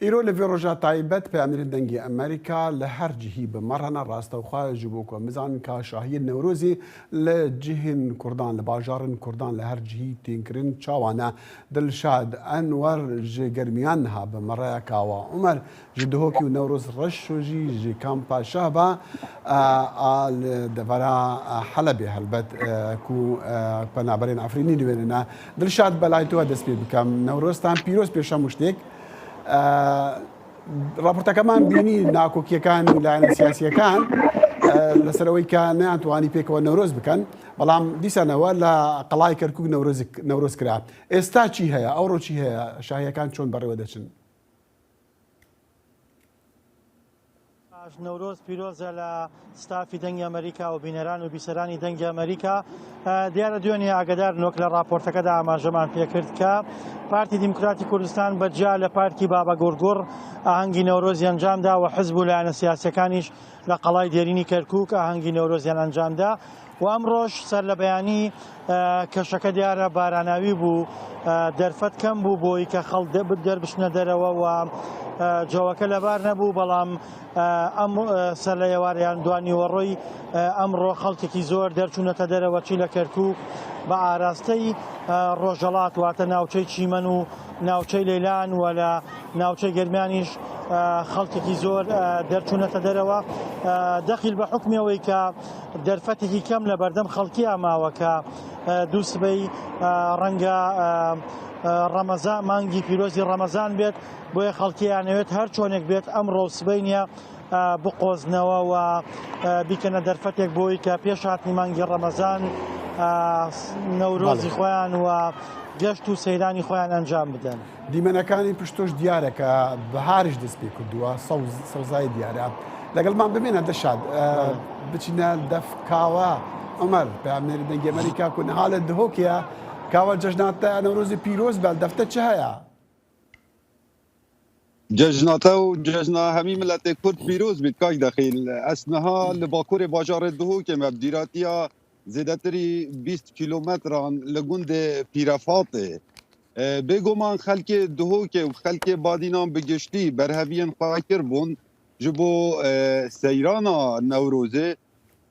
ئیرۆ لە ڤێڕۆژە تایبەت پامێری دەنگی ئەمریکا لە هەر جیهی بمەڕەنە ڕاستەوخوا ji بۆ کۆمەزان کاشاهی نەورۆزی لە جیهین کوردان لە باژارن کوردان لە هەر جیهی تینکردن چاوانە دڵشاد ئەنوەر ji گەرمیان ها بمەڕەیە کاوە عومەر ji دهۆکی و نەورۆز ڕەشۆژی ji کامپا شابە دەڤەرا حەلەبێ هەلبەت کو پەنابەرێن ئەفرینی دوێنێنە دڵشاد بەلای تۆ دەست پێ بکەم نەورۆزتان پیرۆز پێش هەموو شتێک راپۆرتەکەمان بینی ناکۆکیەکان و لایەنە سیاسیەکان لەسەرەوەی کە نەیانتوانی پێکەوە نەورۆز بکەن بەڵام دیسانەوە لە قەڵای کەرکووک نەورۆز کرا ئێستا چی هەیە ئەوڕۆ چی هەیە شاهیەکان چۆن بەڕێوە دەچن نەورۆز پیرۆزە لە ستافی دەنگی ئەمریکا و بینەران و بیسەرانی دەنگی ئەمریکا دیارە دوێنێ ئاگدارنۆک لە راپۆرتەکەدا ئاماژەمان پێکرد کە پارتی دیموکراتی کوردستان بەجیا لە پارکی بابە گوڕگوڕ ئاهەنگی نەورۆزی ئەنجامدا و حزب و لایەنە سیاسیەکانیش لە قەڵای دێرینی کەرکووک ئاهەنگی نەورۆزیان ئەنجامدا و ئەمڕۆژ سەر لە بەیانی کەشەکە دیارە باراناوی بوو دەرفەت کەم بوو بۆی کە خەڵک دەربشنە دەرەوە و جۆوەکە لەبار نەبوو بەڵام ئەم سەر لە ئێوارەیان دوانی وەڕۆی ئەمڕۆ خەڵکێکی زۆر دەرچوونەتە دەرەوە چی لە کەرکووک بە ئاراستەی ڕۆژەڵات واتە ناوچەی چیمەن و ناوچەی لەیلان و لە ناوچەی گەرمیانیش خەڵکێکی زۆر دەرچوونەتە دەرەوە دەخیل بە حکمەوەی کە دەرفەتێکی کەم لە بەردەم خەڵکی ئاماوە کە دوو سبەی ڕەنگە ڕەمەزان مانگی پیرۆزی ڕەمەزان بێت بۆیە خەڵکییانەوێت هەر چۆنێک بێت ئەمڕۆ سبەی نییە بقۆزنەوە و بیکەنە دەرفەتێک بۆی کە پێش هاتنی مانگی ڕەمەزان نەورۆزی خۆیان و گەشت و سەیرانی خۆیان ئەنجام بدەن دیمەنەکانی پشتۆش دیارەکە بەهاریش دەست پێ کردووە سەوزای دیارە لەگەڵمان ببێنە دەشاد بچینە دەفکاوە عمەر پامێری دەنگی ئەمریکا کونها لە دهۆکیە کاوە جەژناتە نەورۆزی پیرۆز بە دەفتە چه هەیە جژناته و جژنا همی ملت کرد پیروز بید کاک دخیل اسنها لباکور باجار دهو که مبدیراتیا زیدتری 20 کیلومتران لگوند پیرفاته بگومان خلک دهو که خلک بادینان بگشتی برهوین خواکر بون جبو سیرانا نوروزه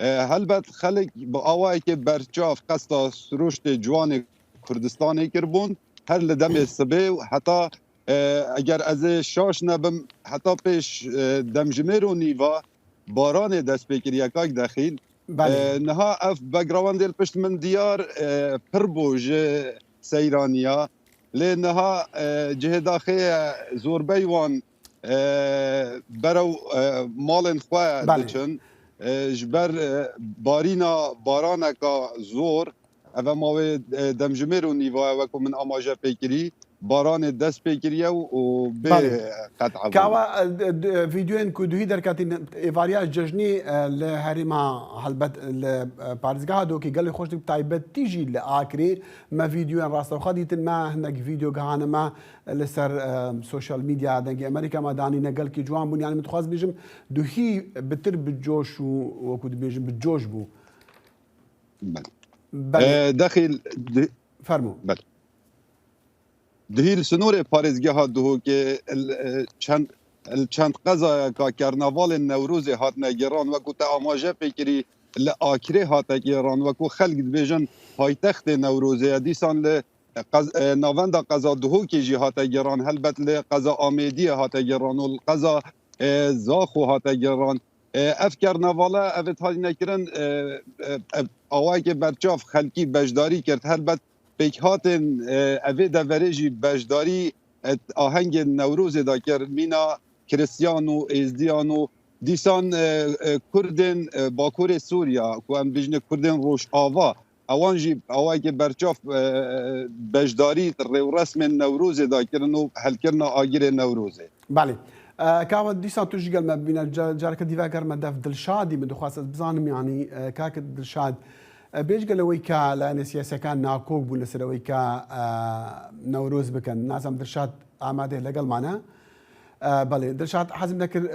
هلبت خلک با آوائی که برچاف قصد سروشت جوان کردستان کربون هر لدم سبه حتی اگر از شاش نبم حتی پیش دمجمر و نیوا باران دست بکر یکاک داخل نها اف بگراوان دیل پشت من دیار پر بوج سیرانیا لی نها جه داخل زور بیوان برو مالن خواه دچن جبر بارینا بارانکا زور او ماوی دمجمر و نیوا وکو من آماجه پیکری باران دەست پێکریە و بێ کاوە ڤیددیوێن کودوهی دەرکاتین ئێڤاریا جژنی لە هەریما هەلبەت لە پارێزگا دۆکی گەڵی خۆش تایبەت تیژی لە ئاکرێ مە ڤیددیوێن ڕاستەوخوا دیتن ما هەندێک ڤیددیۆگەهانەمە لەسەر سوۆشال میدیا دەنگی ئەمریکا مادانی نەگەڵکی جوان بوون یانی متخواست بێژم دوهی بتر بجۆش و وەکو دەبێژم بجۆش بوو دەخیل فەرموو دهیل سنور پارێزگه ها دهو که چند قضا که کرناوال نوروز هات نگران وکو تا آماجه پیکری لآکره هات نگران وکو خلق دبیجن پایتخت نوروزه دیسان ناوند قضا دهو که جی هات نگران هلبت لقضا آمیدی هات نگران و قضا زاخو هات نگران اف کرناواله اوید هاتی نکرن آوائی که برچاف خلقی بجداری کرد هلبت پیک هاتن اوی دوریجی بجداری آهنگ نوروز دا کرد مینا کریستیان و ازدیان و دیسان کردن باکور سوریا که هم بجن کردن روش آوا اوانجی آوائی که برچاف بجداری رو رسم نوروز دا کردن و حل کردن آگیر نوروزه بله کاوە دیسان توش گەلمە ببینە جارەکە دیڤگەرمە دەف دڵشادی من دەخواست بزانم یعنی کاکە دڵشاد بێژگەلەوەی کە لایەنە سیاسیەکان ناکۆک بوون لەسەرەوەی کە نەورۆز بکەن نازانم دڵشاد ئامادەیە لەگەڵمانە بله دلشاد حەزم دەکرد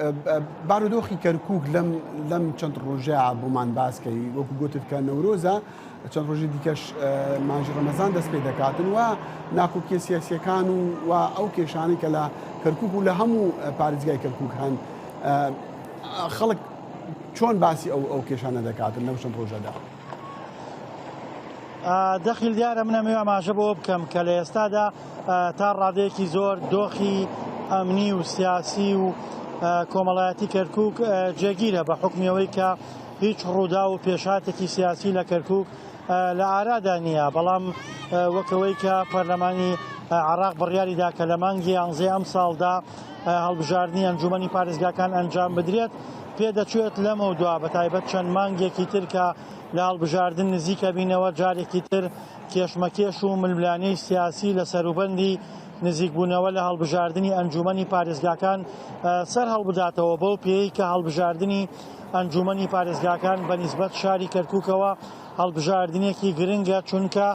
بارودۆخی کەرکووک لەم چەند ڕۆژەیە بۆمان باسکەی وەکو گوتت کە نەورۆزە چەند ڕۆژی دیکەش مانگی ڕەمەزان دەست پێ دەکاتن و ناکۆکیە سیاسیەکان و ئەو کێشانەی کە لە کەرکووک و لە هەموو پارێزگای کەرکووک هەن خەڵک چۆن باسی ئەو کێشانە دەکاتن لەو چەند ڕۆژەدا. دەخیل دیارە منە مێ ئاماژە بۆ بکەم کە لە ئێستادا تا ڕادەیەکی زۆر دۆخی ئەمنی و سیاسی و کۆمەڵایەتی کەرکووک جێگیرە بە حکمیەوەی کە هیچ ڕوودا و پێشاتێکی سیاسی لە کەرکووک لە ئارادا نییە، بەڵام وەکەوەی کە پەرلەمانی عێراق بڕیاریدا کە لە مانگی 11 ئەم ساڵدا هەڵبژاردننی ئەنجومەنی پارێزگاکان ئەنجام بدرێت پێدەچێت لەمە دوا بەتایبەت چەند مانگێکی تر کە لە هەڵبژاردن نزیکە بینەوە جارێکی تر کێشمەکێش و ململانەی سیاسی لە سەروبەندی نزیکبوونەوە لە هەڵبژاردننی ئەنجومەنی پارێزگاکان سەر هەڵبداتەوە بەو پێی کە هەڵبژاردننی ئەنجومەنی پارێزگاکان بەنسبەت شاری کەرکووکەوە هەڵبژاردنێکی گرنگە چونکە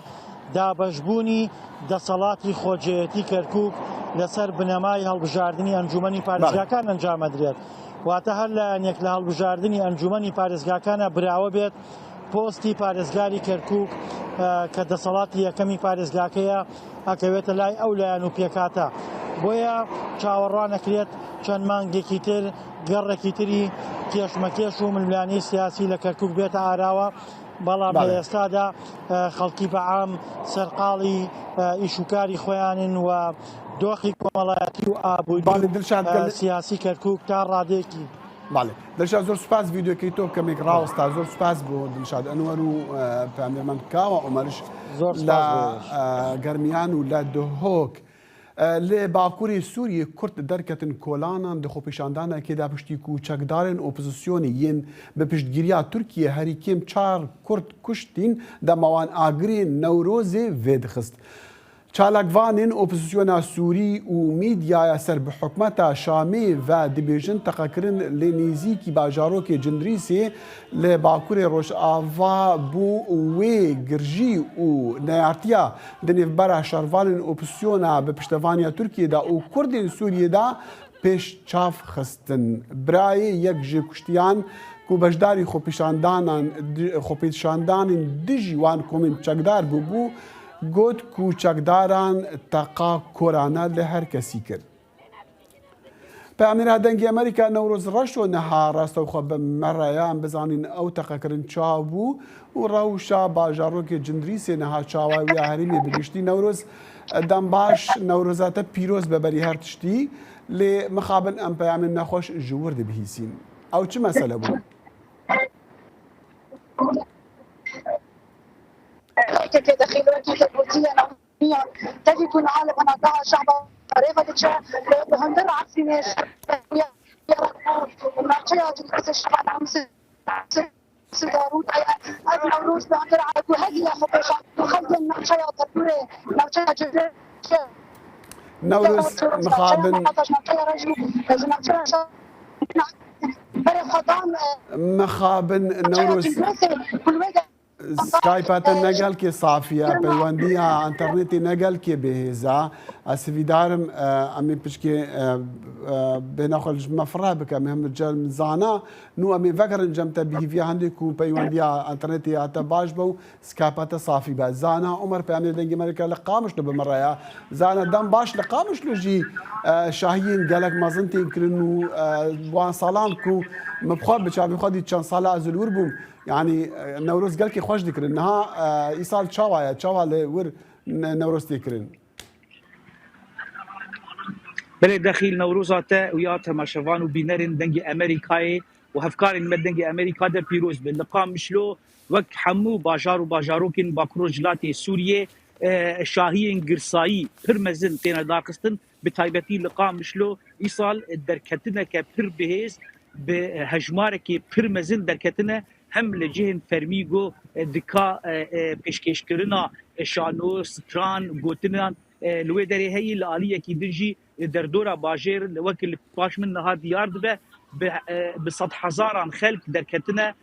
دابەشبوونی دەسەڵاتی خۆجێیەتی کەرکووک لەسەر بنەمای هەڵبژاردننی ئەنجومەنی پارێزگاکان ئەنجامەدرێت. واتە هەر لایەنێک لە هەڵبژاردننی ئەنجومەنی پارێزگاکانە براوە بێت پۆستی پارێزگاری کەرکووک کە دەسەڵاتی یەکەمی پارێزگاکەیە ئەکەوێتە لای ئەو لایەن و پێکاتە. بۆیە چاوەڕوانەکرێت چەند مانگێکی تر گەڕێکی تری کێشمەکێش و ململانەی سیاسی لە کەرکووک بێتە ئاراوە، بەڵام لە ئێستادا خەڵکی بەعام سەرقاڵی ئیشوکاری خۆیانن و دۆخی کۆمەڵایەتی و ئابووری سیاسی کەرکووک تا ڕادێکی. باڵێ دلشاد زۆر سوپاس ڤیدیۆکەی تۆ کەمێک ڕاوەستا زۆر سوپاس بۆ دلشاد ئەنوەر و پامێرمان کاوە ئۆمەرش لە گەرمیان و لە دهۆک لێ باکووری سووریە کورد دەرکەتن کۆلانان دخۆپیشاندانە کێدا پشتی کوچەکدارن ئۆپۆزیسیۆنی یەن بە پشتگیریا تورکیە هەریکێم 4 کورد کوشتین دەماوان ئاگرێ نەورۆزێ vێدخست. چالاکوانên ئۆپۆزیسیۆنا سووری û mîdyaya ser bi hikûmeta Şamê ve dibêjin teqekirin lê nêzîkî bajarokê Cindrîsê lê Bakurê Rojava bû wê girjî û neyartiya di nêvbera şervanên opozîsyona bi piştevaniya Tirkiyê da û Kurdên Sûriyê da pêş çav xistin. Birayê yek ji kuştiyan ku beşdarî xwepêşandanên dijî wan komên çekdar bûbû گوت کوچەکداران تەقا کۆرانە لە هەر کەسی کرد. پامێرا دەنگی ئەمریکا نەورۆز ڕەش و نەها ڕاستەوخۆ بە مەڕەیان بزانین ئەو تەقەکردن چاو بوو و ڕەوشا باژارۆکی جندریسێ نەها چاواوی هەرمی بگشتی نەورۆز دەم باش نەورۆزاتە پیرۆز بەبەری هەر تشتی لێ مخابن ئەم پەیامێن نەخۆش ژوور دەبیهیسین. ئەو چ مەسەلە بوو؟ تدخلات البوذية الأممية تجد العالم أن أضاع شعبا ريفا بهندر عفينيش ونرجع جلسة الشعب العمسي سدارود أي نوروز بهندر عفو هذه خبشة وخلد النرجع تدوري نرجع جدر نوروز مخابن مخابن نوروز سکایپاتە نەگەل کێ سافیە پەیوەندیە ئەنتەرنێتی نەگەل کێ بێهێزا ئەسڤیدارم ئەمێ پشکێ بێنەخۆش مەفرا بکەم هەم جەرم زانا نو ئەمێ ڤەگەرن جەمتە بیهیڤە هەندێک و پەیوەندیە ئەنتەرنێتی هاتە باش بە و سکایپاتە سافی بە زانا عمر پامێ دەنگی ئەمریکا لە قامش لە بمەڕەیە زانە دەم باش لە قامش لەژی شاهین گەلک مەزنتێن کردن و وان ساڵان و مبخوا بچاوی خودی چەند ساڵە ئەزلور بووم يعني نوروز قالكي خوش ذكرن نها إيصال تشاوا لور نوروز ذكرن بلي دخيل نوروزاتا وياتا ما شفان وبينرن دنجي أمريكاي وهفكارن ما دنجي أمريكا دا بيروز باللقاء مشلو وك حمو باجاروكين باكروجلاتي سوريا شاهين قرصاي برمزن تينا داقستن بتايبتي لقاء مشلو إيصال دركتنا كبر بهيز بهجماركي برمزن دركتنا هم لجهن فرمیگو دکا پیشکشکرنا شانو ستران گوتنان لوی دری هی لالیه کی دنجی در دورا باجر وکل باش من نها دیار به ب 100,000 خلق در کتنه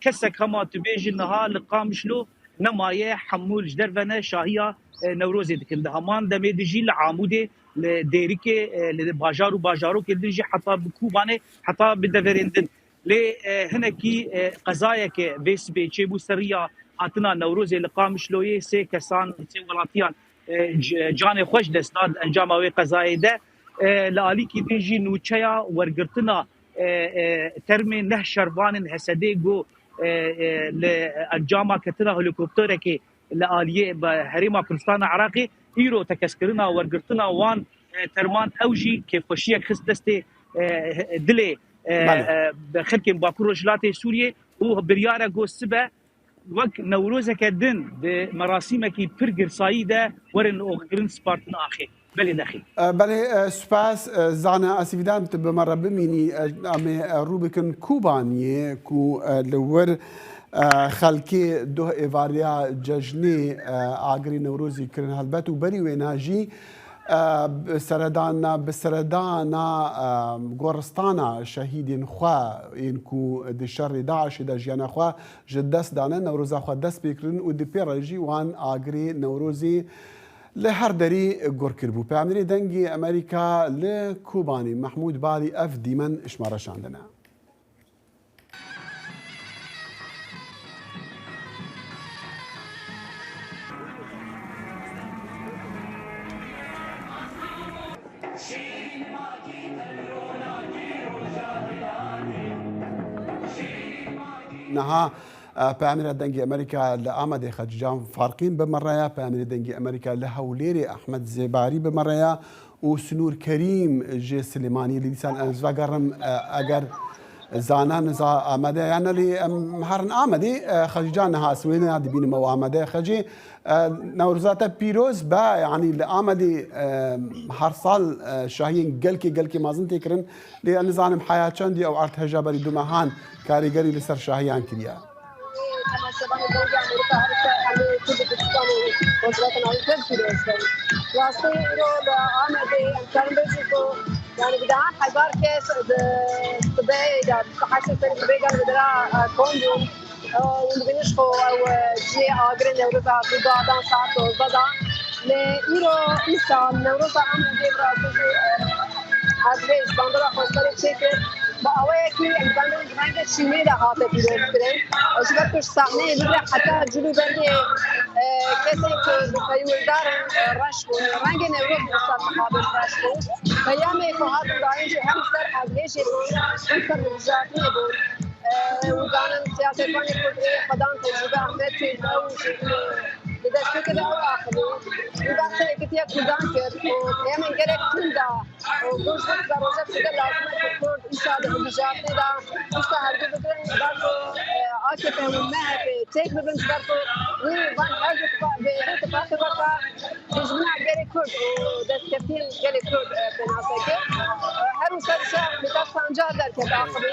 کسک هما تبیج نها لقامشلو نمایه حمول جدر ونه شاهیا نوروز دکن ده همان دمه دجی لعامود لديريكي لباجار وباجارو كدنجي حتى بكوبانه حتى بدفرندن لي هنا كي قضايا كي بيس بيتشيبو سريا هاتنا نوروز لقام شلويه سي كسان سي ولاتيان جاني خوش دستاد انجام وی قضايا ده لاليكي دنجي نوچيا ورغرتنا ترمي نه شربان حسدي جو لانجام كتنا هليكوبتر كي لاليه بحريم كردستان عراقي ايرو تكسكرنا ورغرتنا وان ترمان اوجي كيف خوشيه خستستي دلي بخلكن باكور جلاتي سوريا وبريارة جو السبع وك نوروز كدن بمراسمك برجر صايدة ورن أوغرن سبارتن آخر بلي داخل بله سپاس زانا اسیدام بمره بمینی ام روبکن کوبانیه کو لور خلکی دو ایواریا جشنی آگری نوروزی کرن هلبت و بری و ناجی بسردانا گورستانا شهیدین خوا اینکو دشر داعش دجیانا خوا جدست دانه نوروزا خوا دست بکرن و دی پیراجی وان آگری نوروزی لهر دری گور کربو پیامدری دنگی امریکا لکوبانی محمود بالی اف دیمن اشماره شاندنه نها بأمير دنجي أمريكا لآمد خجام فارقين بمرايا بأمير دنجي أمريكا لهوليري أحمد زباري بمرايا وسنور كريم جي سليماني اللي لسان أزواجرم أجر زانا نزا آمده يعني اللي مهرن آمده خججانها سوينا دي بين مو آمده خجي نورزات بيروز با يعني لآمده هر سال شاهين قلكي مازن تكرن لأن زانم حياة شندي أو عرض هجابري دومهان كاريجري لسر شاهيان كريا يعني بدهان حجار كيس تبايد حاسس تبايد بدرا كوندوم ونبنشخو أو جي آجرين نوروزا تجادان ساعتو بدا لإيرو إنسان نوروزا عمل جبرا تجي هادريش باندرا خوشتري شكل بأوائكي الباندرا جمعك شيني ده هاته بيروز كرين أشبه كش سامني اللي حتى جلو بندي كيسي بخيول دار رشو رنگ نوروز بسات مقابل رشو بيامي كهات داين جو هم سر هادريش يبون هم سر رجاتي يبون وقانا سياسة فاني كودري قدان تجربة أحمد في الأوج لدى كده أو آخره وقانا سيكتيا كودان كر ويامن قريب تندا وقوش وقت دروجة بسيطة لازمة كتور إنشاء الرجاتي دا إشتا هرجو بكرن دارتو آكفة ومها في تيك ببنش دارتو ويوان هرجو بهيت فاتو بطا بجمنا قريب كود ودست كتين قريب كود بناسكي هرو سرشا بتاس سانجا دار كده آخره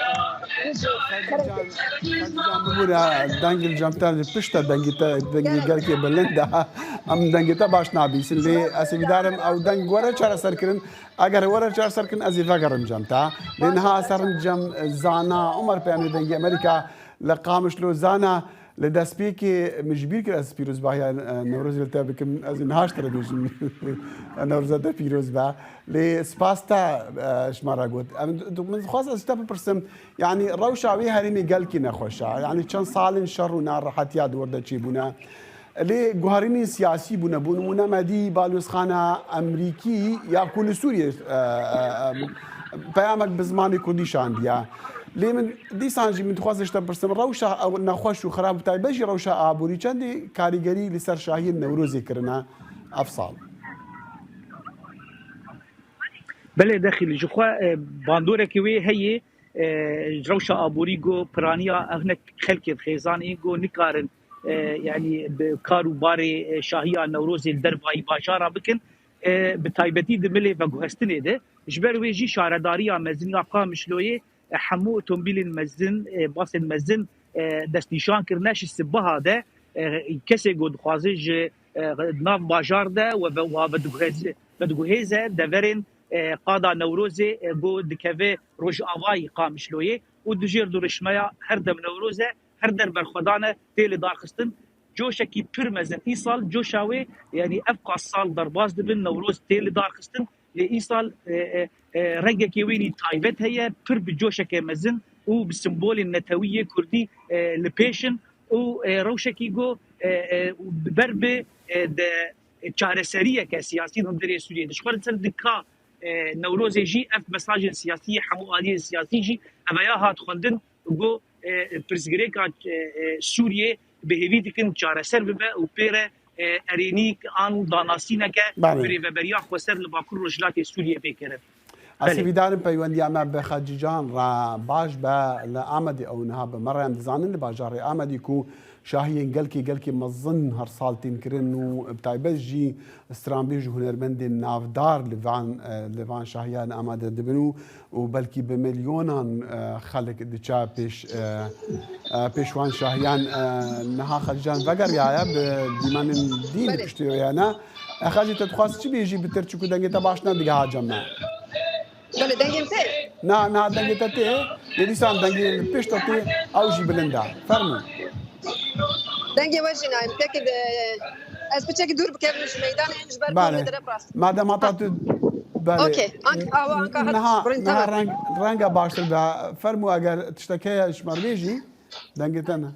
بمورا دنگل جامتر پشت دنگی گرکی بلنده ام دنگیتا باش نابیسن لی اسیدارم او دنگ ورا چهار سر کرن اگر ورا چهار سر کرن ازی وگرم جامتا لنها سرم جام زانا عمر پیامی دنگی امریکا لقامش لو زانا لدسبيكي مجبير كده از بيروز باهي نوروز قلت بكم از نهاش تردوش نوروز ده بيروز با لسباستا شمارا قلت من خاص استاب برسم يعني روشاوي هريمي قال كي نخوشا يعني كان صالن شر ونار راحت ياد ورده تشيبونا لي جوهريني سياسي بونمونا مدي بالوس خانه امريكي يا كل سوريا بيامك بزماني كوديشان ديا لي من ديسانجي من تخوازش تبرسم روشا او نخوش وخراب تاع بجي روشا ابوري چندي كاريگري لسر شاهين نوروزي كرنا افصال بله داخل جخوا باندورة كوي هي روشا ابوري جو برانيا هناك خلق خيزاني جو نكارن يعني بكارو باري شاهية نوروزي الدرباي باشارة بكن بتايبتي دملي فغوستني ده جبر ويجي شارداريا مزن قام شلويه حمو اوتومبيل المزن باص المزن دست نشان كرناش السبها ده كسي قد خوازج ناف باجار ده وبدغهزه دفرين قادا نوروزي قد كافي روج اواي قام شلويه ودجير دورشمايا هر دم نوروزه هر در برخدانه تيل دار خستن جوشكي بير مزن ايصال جوشاوي يعني افقى الصال درباز دبن نوروز تيل دار خستن لإيصال رنجك ويني تايبت هي بر بجوشك مزن وبالسمبول النتوية كردي لبيشن وروشكي جو بربه چارەسەریە کە سیاسی دەرێ سووریە دشخوار سەر دکا نەورۆزێژی ئەف مەساژن سیاسی هەموو عالیە سیاسیژی ئەڤەیە هات خوێندن بۆ پرسگرێکا سووریێ بەهێوی دکن چارەسەر ببە و پێرە ئەرێنی ئان داناسینەکە بێڤەبەریا خۆسەر لە باکوور ڕۆژهەڵاتی سووریە پێکردن. ئەسیدارم پەیوەندیامە بە خەجیجان ڕا باش بە لە ئامەدی ئەو نها بە مەڕیان دەزانن لە باژارێ ئامەدی و شاهین گەلکی مەزن هەر ساڵتینکردن و بتایبەت ژی استرامبیژ هونەرمەندێن ناودار لەوان شاهیان ئامادە دەبن و بەلکی بە ملیۆنان خەڵک دچا پێشوان شاهیان نەها خەجیجان ڤەگەریایە بە دیمانن دین پشتیۆیانە ئەخەجی تەتخواست چی بێژی بتر چکو دەنگێتە باش نەدیگە هاجەمە بله دنگیم ته نه دنگێتە تێ لێدیسان دەنگی پێشتە تێ ئەوژی بلندا فەرموو دنگی وجه نایم تاکید از بچه دور بکردمش میدان اینش برای مدرب راست مادام هاتا تو اوکی آنکه نه رنگ باشتر به فرمو اگر تشتکه شمارویجی دنگیتن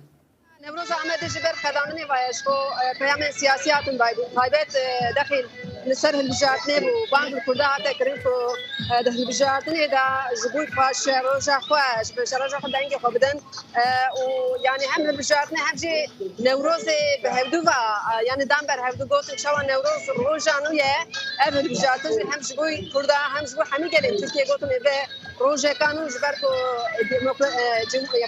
نوروز آمده جبر خدامنی وایش کو پیام سیاسیاتون باید تایبت داخل نصر البجارتنی بو بانک کرده حتی کریم کو داخل البجارتنی دا جبوی خواش روزا خواش به روزا خود دنگی خو بدن و یعنی هم البجارتنی هم جی نوروز به هفدو و یعنی دام بر هفدو گوتن شوا نوروز روزا نویه اف البجارتنی هم جبوی کرده هم جبوی همی گلیم ترکیه گوتن به روزا کانون جبر کو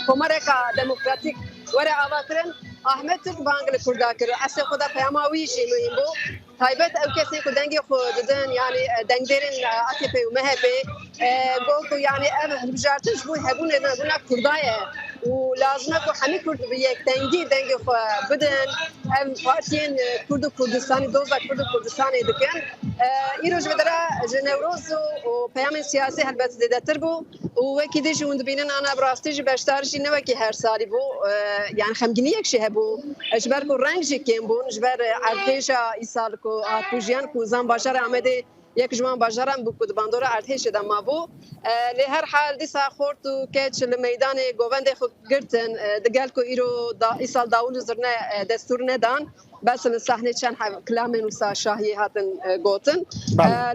کمرکا دموکراتیک وره آواترن احمد ترک بانگل کرده کرد اصل خدا پیاماویشی مهم بو تایبت او کسی که دنگی خود دن یعنی دنگ درن آتیپی و مهپی گفتو یعنی اب بجارتش بو هبونه نبونا کردایه و لازمه که همه کرد به یک دنگی خو بدن ام پارتین کردستانی دوزا کردستانی دکن ایروز بدره جنوروز و پیام سیاسی البته دیده تر بو و وکی دیش وند بینن انا براستیج باشتارشی نوکی هر سالی بو یعنی خمگینی یک شه بو اجبر کو رنگی کم بو اجبر ارتشا ایسال کو آتوجیان کو زن باشر آمده یک جوان باجرم بو کد باندورا ارتش دما بو له هر حال دیسا خورت و کچ لمیدان گووند خو گرتن دگل کو ایرو دا ایسال داون زرنه دستور ندان بس من صحنه چند کلام نوسا شاهی هاتن گوتن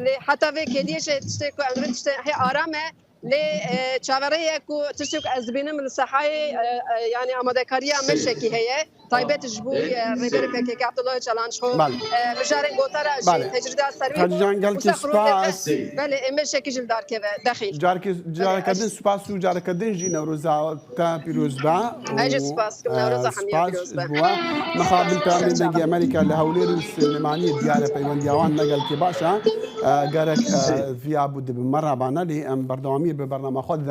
له حتی و کدیش تشتکو امر تشت هي آرامه لی چاوره کو تشتک از بینم الصحای یعنی آماده کاری مشکی هیه تایبت جبوی ریبر پک عبدالله چالانش خو بجارن گوتارا تجربه سروی خدیجان گل کی سپاس بله مشکی جل دار که داخل جار کردن سپاس و جار کردن جی نوروزا تا پیروز با اجي سپاس که نوروزا همیه پیروز با مخابل تامین دنگی امریکا لهولیر و سلیمانی دیاره پیوندیوان نگل کی باشا گرک ویا بود بمره بانه لی ام بردوامی به برنامه خود